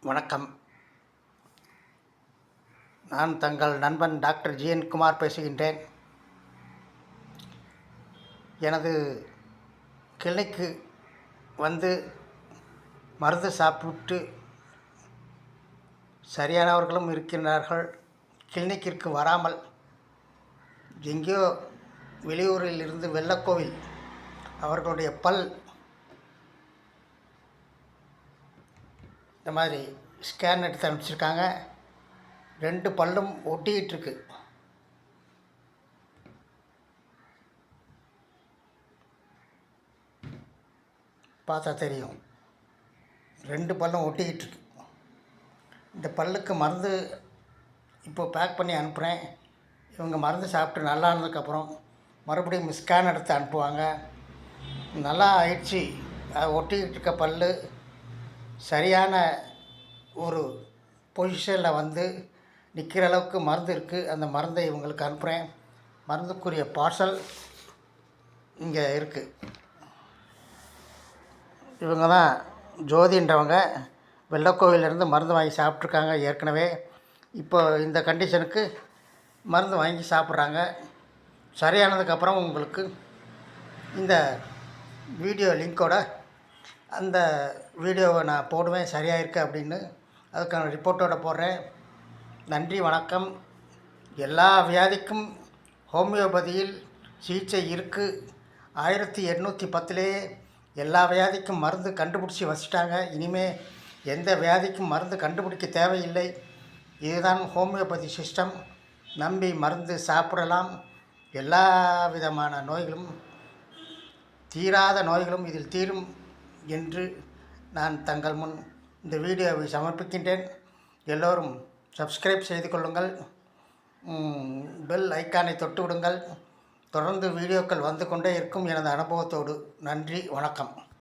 வணக்கம். நான் தங்கள் நண்பன் டாக்டர் ஜிஎன் குமார் பேசுகின்றேன். எனது கிளினிக்கு வந்து மருந்து சாப்பிட்டு சரியானவர்களும் இருக்கின்றார்கள். கிளினிக்கிற்கு வராமல் எங்கேயோ வெளியூரில் இருந்து வெள்ளக்கோவில் அவர்களுடைய பல் இந்த மாதிரி ஸ்கேன் எடுத்து அனுப்பிச்சிருக்காங்க. 2 பல்லும் ஒட்டிக்கிட்டு இருக்கு. பார்த்தா தெரியும், 2 பல்லும் ஒட்டிக்கிட்டு இருக்கு. இந்த பல்லுக்கு மருந்து இப்போ பேக் பண்ணி அனுப்புகிறேன். இவங்க மருந்து சாப்பிட்டு நல்லா ஆனதுக்கப்புறம் மறுபடியும் ஸ்கேன் எடுத்து அனுப்புவாங்க. நல்லா ஆயிடுச்சு, ஒட்டிக்கிட்டு இருக்க பல் சரியான ஒரு பொசிஷனில் வந்து நிற்கிற அளவுக்கு மருந்து இருக்குது. அந்த மருந்தை இவங்களுக்கு அனுப்புகிறேன். மருந்துக்குரிய பார்சல் இங்கே இருக்குது. இவங்க தான் ஜோதின்றவங்க. வெள்ளக்கோவிலேருந்து மருந்து வாங்கி சாப்பிட்ருக்காங்க ஏற்கனவே. இப்போ இந்த கண்டிஷனுக்கு மருந்து வாங்கி சாப்பிட்றாங்க. சரியானதுக்கப்புறம் உங்களுக்கு இந்த வீடியோ லிங்க்கோட அந்த வீடியோவை நான் போடுவேன், சரியாயிருக்கு அப்படின்னு. அதுக்கான ரிப்போர்ட்டோடு போடுறேன். நன்றி, வணக்கம். எல்லா வியாதிக்கும் ஹோமியோபதியில் சிகிச்சை இருக்குது. 1810 எல்லா வியாதிக்கும் மருந்து கண்டுபிடிச்சி வச்சுட்டாங்க. இனிமேல் எந்த வியாதிக்கும் மருந்து கண்டுபிடிக்க தேவையில்லை. இதுதான் ஹோமியோபதி சிஸ்டம். நம்பி மருந்து சாப்பிடலாம். எல்லா விதமான நோய்களும், தீராத நோய்களும் இதில் தீரும் என்று நான் தங்கள் முன் இந்த வீடியோவை சமர்ப்பிக்கின்றேன். எல்லோரும் சப்ஸ்கிரைப் செய்து கொள்ளுங்கள். பெல் ஐக்கானை தொட்டு விடுங்கள். தொடர்ந்து வீடியோக்கள் வந்து கொண்டே இருக்கும் எனது அனுபவத்தோடு. நன்றி, வணக்கம்.